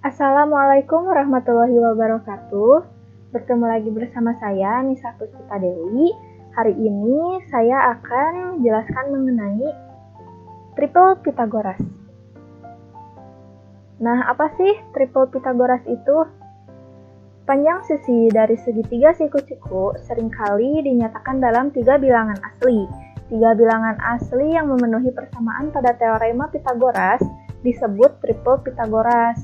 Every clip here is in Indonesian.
Assalamualaikum warahmatullahi wabarakatuh. Bertemu lagi bersama saya, Nisa Puspita Dewi. Hari ini saya akan menjelaskan mengenai triple Pythagoras. Nah, apa sih triple Pythagoras itu? Panjang sisi dari segitiga siku-siku seringkali dinyatakan dalam tiga bilangan asli. Tiga bilangan asli yang memenuhi persamaan pada teorema Pythagoras disebut triple Pythagoras.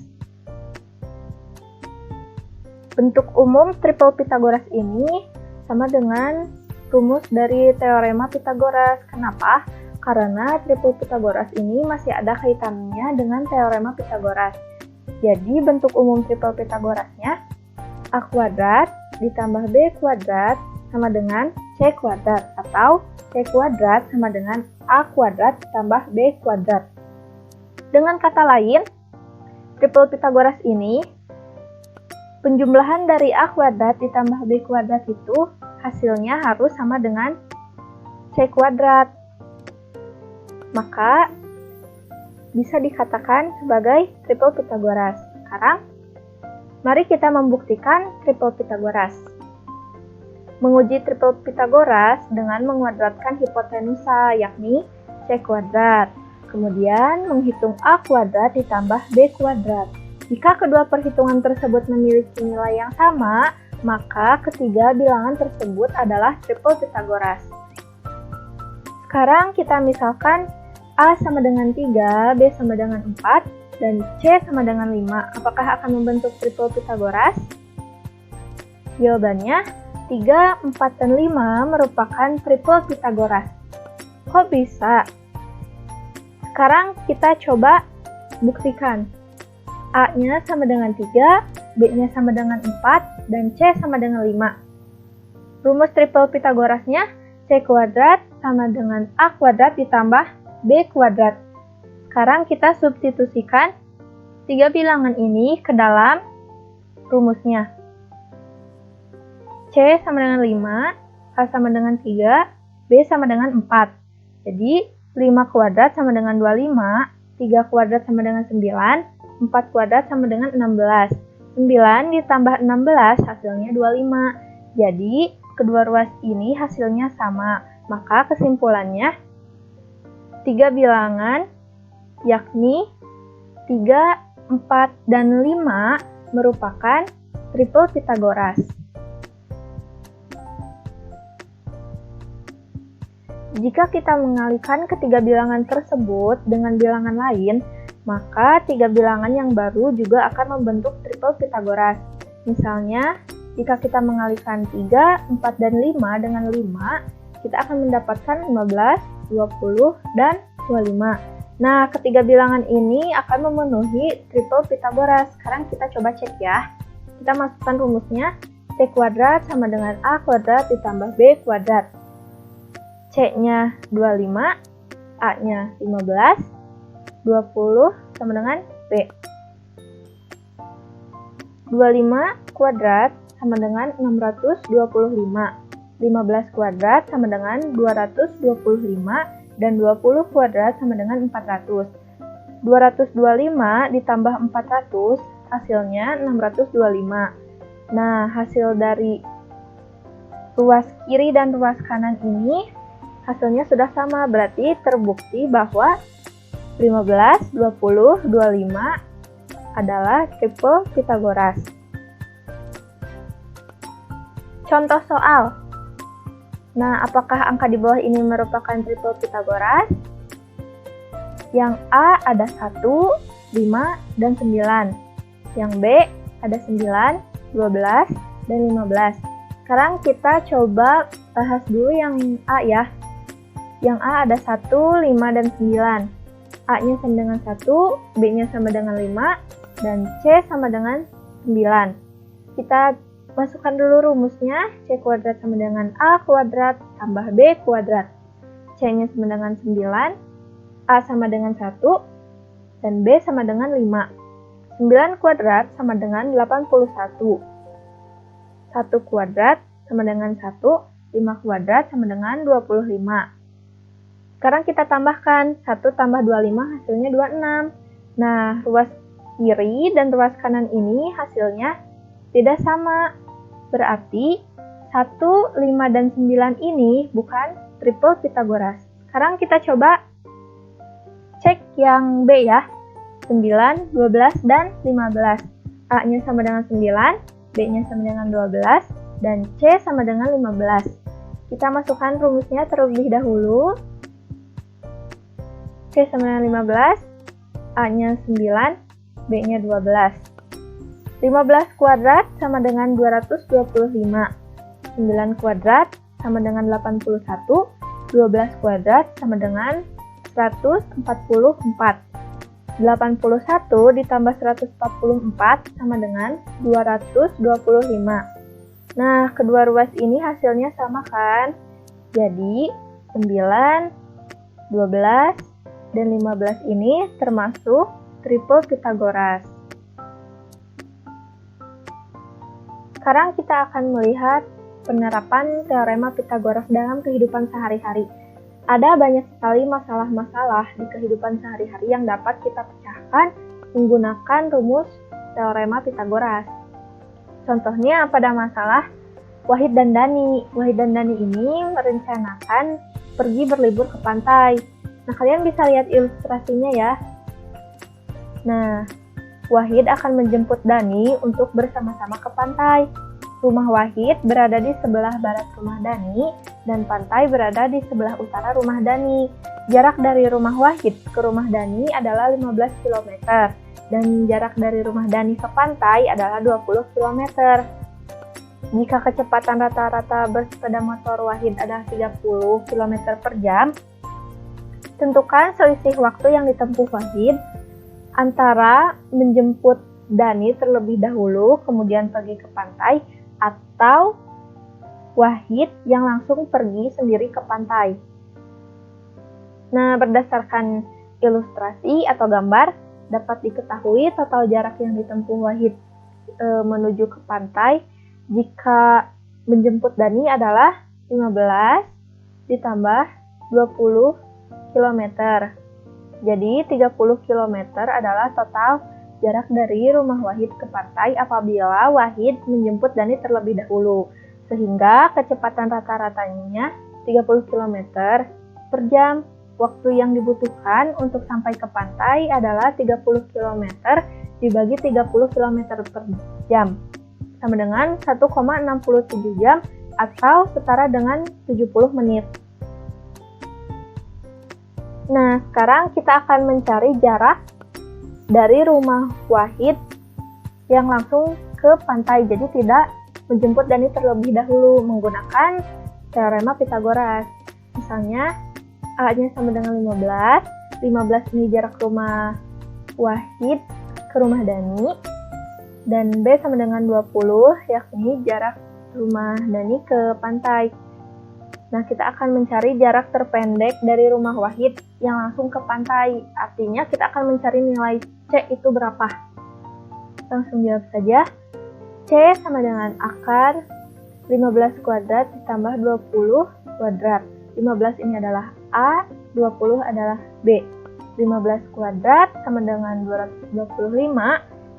Bentuk umum triple Pythagoras ini sama dengan rumus dari teorema Pythagoras. Kenapa? Karena triple Pythagoras ini masih ada kaitannya dengan teorema Pythagoras. Jadi bentuk umum triple Pythagorasnya A kuadrat ditambah B kuadrat sama dengan C kuadrat, atau C kuadrat sama dengan A kuadrat ditambah B kuadrat. Dengan kata lain, triple Pythagoras ini penjumlahan dari A kuadrat ditambah B kuadrat itu hasilnya harus sama dengan C kuadrat. Maka bisa dikatakan sebagai triple Pythagoras. Sekarang mari kita membuktikan triple Pythagoras. Menguji triple Pythagoras dengan menguadratkan hipotenusa, yakni C kuadrat. Kemudian menghitung A kuadrat ditambah B kuadrat. Jika kedua perhitungan tersebut memiliki nilai yang sama, maka ketiga bilangan tersebut adalah triple Pythagoras. Sekarang kita misalkan A sama dengan 3, B sama dengan 4, dan C sama dengan 5. Apakah akan membentuk triple Pythagoras? Jawabannya, 3, 4, dan 5 merupakan triple Pythagoras. Kok bisa? Sekarang kita coba buktikan. A-nya sama dengan 3, B-nya sama dengan 4, dan C sama dengan 5. Rumus triple Pythagorasnya C kuadrat sama dengan A kuadrat ditambah B kuadrat. Sekarang kita substitusikan tiga bilangan ini ke dalam rumusnya. C sama dengan 5, A sama dengan 3, B sama dengan 4. Jadi 5 kuadrat sama dengan 25, 3 kuadrat sama dengan 9, 4 kuadrat sama dengan 16. 9 ditambah 16 hasilnya 25. Jadi kedua ruas ini hasilnya sama. Maka kesimpulannya tiga bilangan yakni 3, 4, dan 5 merupakan triple Pythagoras. Jika kita mengalihkan ketiga bilangan tersebut dengan bilangan lain, maka tiga bilangan yang baru juga akan membentuk triple Pythagoras. Misalnya, jika kita mengalihkan 3, 4, dan 5 dengan 5, kita akan mendapatkan 15, 20, dan 25. Nah, ketiga bilangan ini akan memenuhi triple Pythagoras. Sekarang kita coba cek ya. Kita masukkan rumusnya, C kuadrat sama dengan A kuadrat ditambah B kuadrat. C-nya 25, A-nya 15, 20 sama dengan B. 25 kuadrat sama dengan 625. 15 kuadrat sama dengan 225, dan 20 kuadrat sama dengan 400. 225 ditambah 400 hasilnya 625. Nah, hasil dari ruas kiri dan ruas kanan ini hasilnya sudah sama, berarti terbukti bahwa 15, 20, 25 adalah triple Pythagoras. Contoh soal. Nah, apakah angka di bawah ini merupakan triple Pythagoras? Yang A ada 1, 5, dan 9. Yang B ada 9, 12, dan 15. Sekarang kita coba bahas dulu yang A ya. Yang A ada 1, 5, dan 9. A-nya sama dengan 1, B-nya sama dengan 5, dan C sama dengan 9. Kita masukkan dulu rumusnya, C kuadrat sama dengan A kuadrat tambah B kuadrat. C-nya sama dengan 9, A sama dengan 1, dan B sama dengan 5. 9 kuadrat sama dengan 81. 1 kuadrat sama dengan 1, 5 kuadrat sama dengan 25. Sekarang kita tambahkan 1 tambah 25 hasilnya 26. Nah, ruas kiri dan ruas kanan ini hasilnya tidak sama. Berarti 1, 5, dan 9 ini bukan triple Pitagoras. Sekarang kita coba cek yang B ya. 9, 12, dan 15. A-nya sama dengan 9, B-nya sama dengan 12, dan C sama dengan 15. Kita masukkan rumusnya terlebih dahulu. C sama dengan 15, A-nya 9, B-nya 12. 15 kuadrat sama dengan 225. 9 kuadrat sama dengan 81. 12 kuadrat sama dengan 144. 81 ditambah 144 sama dengan 225. Nah, kedua ruas ini hasilnya sama kan? Jadi, 9, 12, dan 15 ini termasuk triple Pitagoras. Sekarang kita akan melihat penerapan teorema Pitagoras dalam kehidupan sehari-hari. Ada banyak sekali masalah-masalah di kehidupan sehari-hari yang dapat kita pecahkan menggunakan rumus teorema Pitagoras. Contohnya pada masalah Wahid dan Dani. Wahid dan Dani ini merencanakan pergi berlibur ke pantai. Nah, kalian bisa lihat ilustrasinya ya. Nah, Wahid akan menjemput Dani untuk bersama-sama ke pantai. Rumah Wahid berada di sebelah barat rumah Dani, dan pantai berada di sebelah utara rumah Dani. Jarak dari rumah Wahid ke rumah Dani adalah 15 km, dan jarak dari rumah Dani ke pantai adalah 20 km. Jika kecepatan rata-rata bersepeda motor Wahid adalah 30 km per jam, tentukan selisih waktu yang ditempuh Wahid antara menjemput Dani terlebih dahulu, kemudian pergi ke pantai, atau Wahid yang langsung pergi sendiri ke pantai. Nah, berdasarkan ilustrasi atau gambar, dapat diketahui total jarak yang ditempuh Wahid menuju ke pantai jika menjemput Dani adalah 15 ditambah 20 km. Jadi 30 km adalah total jarak dari rumah Wahid ke pantai apabila Wahid menjemput Dani terlebih dahulu. Sehingga kecepatan rata-ratanya 30 km per jam. Waktu yang dibutuhkan untuk sampai ke pantai adalah 30 km dibagi 30 km per jam. Sama dengan 1,67 jam atau setara dengan 70 menit. Nah, sekarang kita akan mencari jarak dari rumah Wahid yang langsung ke pantai, jadi tidak menjemput Dani terlebih dahulu menggunakan teorema Pitagoras. Misalnya A-nya sama dengan 15, 15 ini jarak rumah Wahid ke rumah Dani, dan B sama dengan 20, yakni jarak rumah Dani ke pantai. Nah, kita akan mencari jarak terpendek dari rumah Wahid yang langsung ke pantai. Artinya kita akan mencari nilai C itu berapa. Langsung jawab saja. C sama dengan akar 15 kuadrat ditambah 20 kuadrat. 15 ini adalah A, 20 adalah B. 15 kuadrat sama dengan 225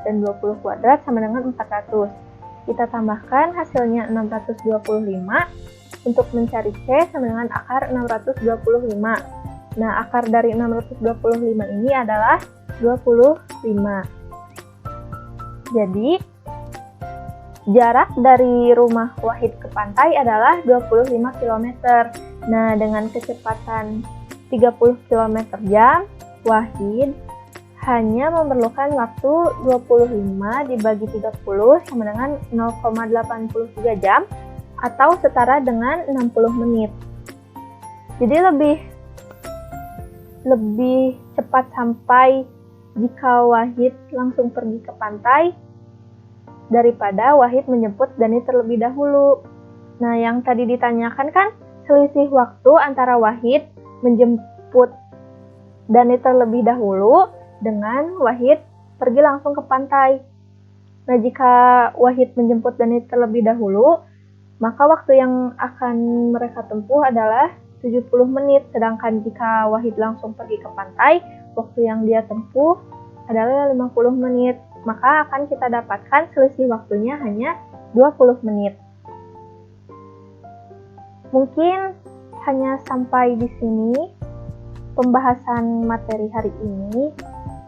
dan 20 kuadrat sama dengan 400. Kita tambahkan hasilnya 625. Untuk mencari C sama dengan akar 625. Nah, akar dari 625 ini adalah 25. Jadi, jarak dari rumah Wahid ke pantai adalah 25 km. Nah, dengan kecepatan 30 km per jam, Wahid hanya memerlukan waktu 25 dibagi 30 sama dengan 0,83 jam atau setara dengan 60 menit. Jadi lebih cepat sampai jika Wahid langsung pergi ke pantai daripada Wahid menjemput Dani terlebih dahulu. Nah, yang tadi ditanyakan kan selisih waktu antara Wahid menjemput Dani terlebih dahulu dengan Wahid pergi langsung ke pantai. Nah, jika Wahid menjemput Dani terlebih dahulu, maka waktu yang akan mereka tempuh adalah 70 menit. Sedangkan jika Wahid langsung pergi ke pantai, waktu yang dia tempuh adalah 50 menit, maka akan kita dapatkan selisih waktunya hanya 20 menit. Mungkin hanya sampai di sini pembahasan materi hari ini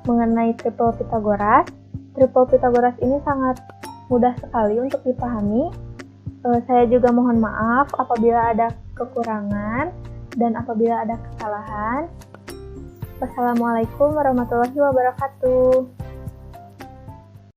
mengenai triple Pythagoras. Triple Pythagoras ini sangat mudah sekali untuk dipahami. Saya juga mohon maaf apabila ada kekurangan dan apabila ada kesalahan. Wassalamualaikum warahmatullahi wabarakatuh.